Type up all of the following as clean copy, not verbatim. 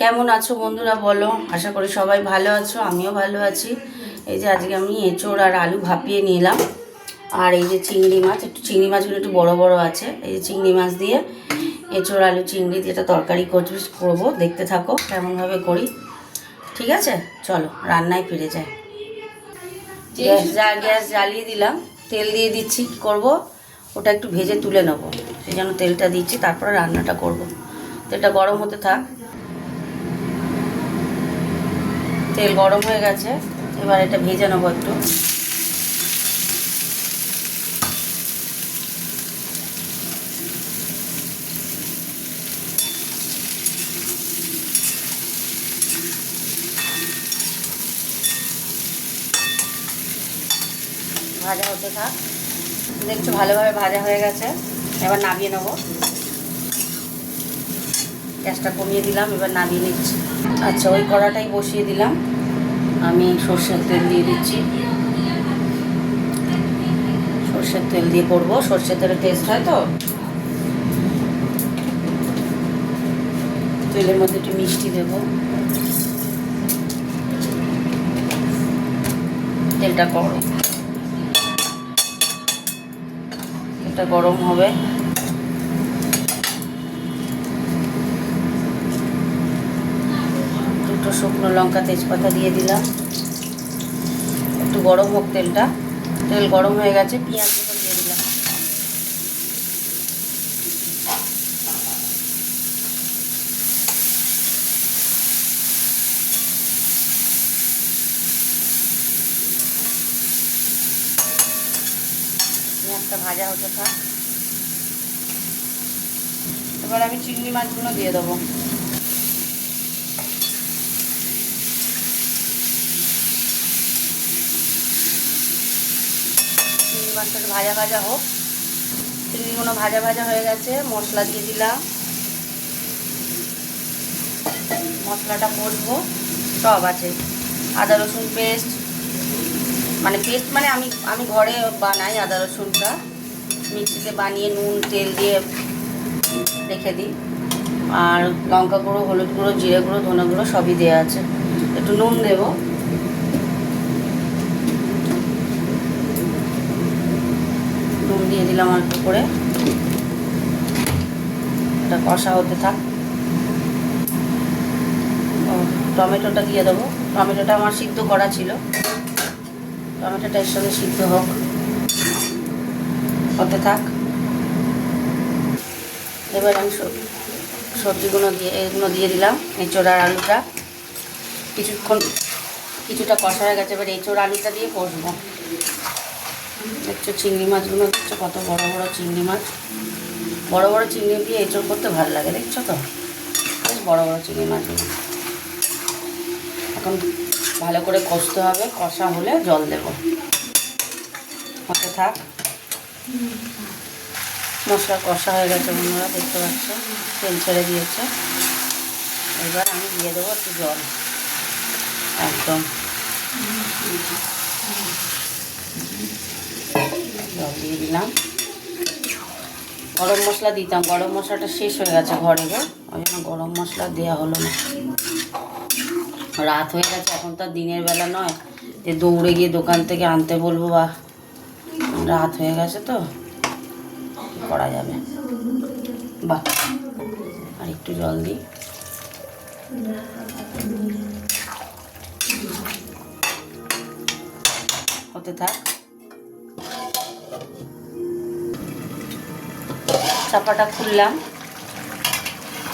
কেমন আছো বন্ধুরা বলো? আশা করি সবাই ভালো আছো, আমিও ভালো আছি। এই যে আজকে আমি এঁচোড় আর আলু ভাপিয়ে নিলাম। আর এই যে চিংড়ি মাছ, একটু চিংড়ি মাছগুলো একটু বড় বড় আছে। এই যে চিংড়ি মাছ দিয়ে এঁচোড় আলু চিংড়ি দিয়ে একটা তরকারি করবো, দেখতে থাকো কেমনভাবে করি। ঠিক আছে, চলো রান্নায় ফিরে যাই। গ্যাস জ্বালিয়ে দিলাম, তেল দিয়ে দিচ্ছি। কী করবো, ওটা একটু ভেজে তুলে নেবো, সেই জন্য তেলটা দিচ্ছি, তারপরে রান্নাটা করব। তেলটা গরম হতে থাক। তেল গরম হয়ে গেছে, এবার এটা ভেজে নেবো একটু। ভাজা হতে থাক, দেখছো ভালোভাবে ভাজা হয়ে গেছে। এবার নামিয়ে নেবো, গ্যাসটা কমিয়ে দিলাম, এবার নামিয়ে নিচ্ছি। আচ্ছা, ওই কড়াটাই বসিয়ে দিলাম, আমি সর্ষের তেল দিয়ে দিচ্ছি। সর্ষের তেল দিয়ে করবো, সর্ষের তেলের টেস্ট হয় তো। তেলের মধ্যে একটু মিষ্টি দেবো। তেলটা গরম, তেলটা গরম হবে। দুটো শুকনো লঙ্কা তেজপাতা দিয়ে দিলাম, একটু গরম হোক তেলটা। তেল গরম হয়ে গেছে, পেঁয়াজগুলো দিয়ে দিলাম। পেঁয়াজটা ভাজা হতে থাক। এবার আমি চিংড়ি মাছগুলো দিয়ে দেবো। চিংড়ি মাছটা ভাজা ভাজা হোক। চিংড়িগুলো ভাজা ভাজা হয়ে গেছে, মশলা দিয়ে দিলাম। মশলাটা কষবো, সব আছে। আদা রসুন পেস্ট, মানে আমি ঘরে বানাই আদা রসুনটা, মিক্সিতে বানিয়ে নুন তেল দিয়ে রেখে দিই। আর লঙ্কা গুঁড়ো, হলুদ গুঁড়ো, জিরে গুঁড়ো, ধনে গুঁড়ো সবই দেওয়া আছে। একটু নুন দেবো। নুন দিয়ে দিলাম অল্প করে। এটা কষা হতে থাক। টমেটোটা দিয়ে দেবো। টমেটোটা আমার সিদ্ধ করা ছিল, টমেটোটা এর সঙ্গে সিদ্ধ হতে থাক। এবার আমি সবজিগুলো এগুলো দিয়ে দিলাম, এঁচোড় আর আলুটা। কিছুটা কষা হয়ে গেছে, এবার এঁচোড় আলুটা দিয়ে কষবো। দেখছো চিংড়ি মাছগুলো, দেখছো কত বড় বড় চিংড়ি মাছ। বড় বড় চিংড়ি দিয়ে এঁচোড় করতে ভালো লাগে, দেখছো তো, বেশ বড় বড় চিংড়ি মাছগুলো। এখন ভালো করে কষতে হবে, কষা হলে জল দেব। হতে থাক। মশলা কষা হয়ে গেছে বন্ধুরা, দেখতে পাচ্ছ তেল ছেড়ে দিয়েছে। এবার আমি দিয়ে দেবো একটু জল, একদম জল দিয়ে দিলাম। গরম মশলা দিতাম, গরম মশলাটা শেষ হয়ে গেছে ঘরে গো, ওই জন্য গরম মশলা দেওয়া হলো না। রাত হয়ে গেছে, এখন তো আর দিনের বেলা নয় যে দৌড়ে গিয়ে দোকান থেকে আনতে বলবো, বা রাত হয়ে গেছে তো করা যাবে। বাহ, আর একটু জল দিই। হতে থাক। চাপাটা খুললাম,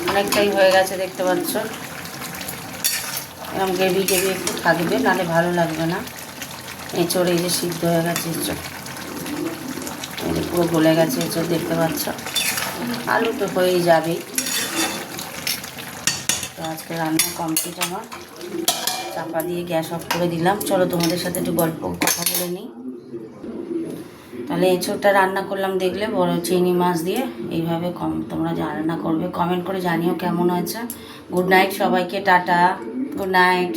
অনেকটাই হয়ে গেছে দেখতে পাচ্ছ। এরকম গ্রেভি একটু থাকবে, নাহলে ভালো লাগবে না। এঁচোড় এই যে সিদ্ধ হয়ে গেছে, এঁচোড় এই যে পুরো গলে গেছে এঁচোড়, দেখতে পাচ্ছ। আলু তো হয়েই যাবেই। তো আজকে রান্না কমপ্লিট আমার। চাপা দিয়ে গ্যাস অফ করে দিলাম। চলো তোমাদের সাথে একটু কথা বলে নিই। তাহলে এঁচোড়টা রান্না করলাম, দেখলে বড় চিংড়ি মাছ দিয়ে। এইভাবে তোমরা রান্না করবে, কমেন্ট করে জানিও কেমন হয়েছে। গুড নাইট সবাইকে, টাটা, গুড নাইট।